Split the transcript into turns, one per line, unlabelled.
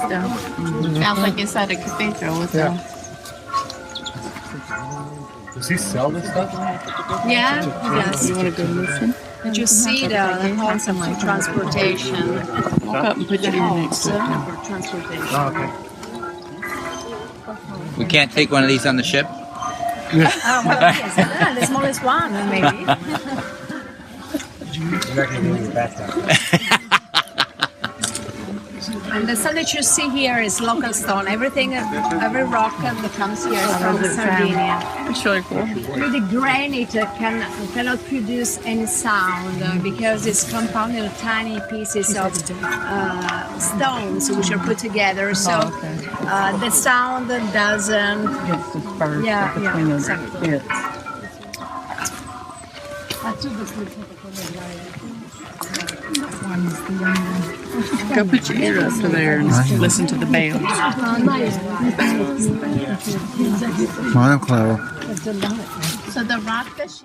stone. Sounds like inside a cathedral with
Does he sell this stuff?
Yeah, yes.
You want to go listen?
Did you see the concept of transportation?
Walk up and put your ear next to it.
Transportation.
Oh, okay.
We can't take one of these on the ship.
The smallest one, maybe.
You're not going to get your back down.
And the stone that you see here is local stone. Everything, every rock that comes here is from Sardinia.
It's really cool.
The granite cannot produce any sound because it's compounded of tiny pieces of stones which are put together. So the sound doesn't.
It's dispersed
Yeah,
between the
exactly.
bits. Go put your ear up to there and listen to the band.
Well, clever.
So the rockfish.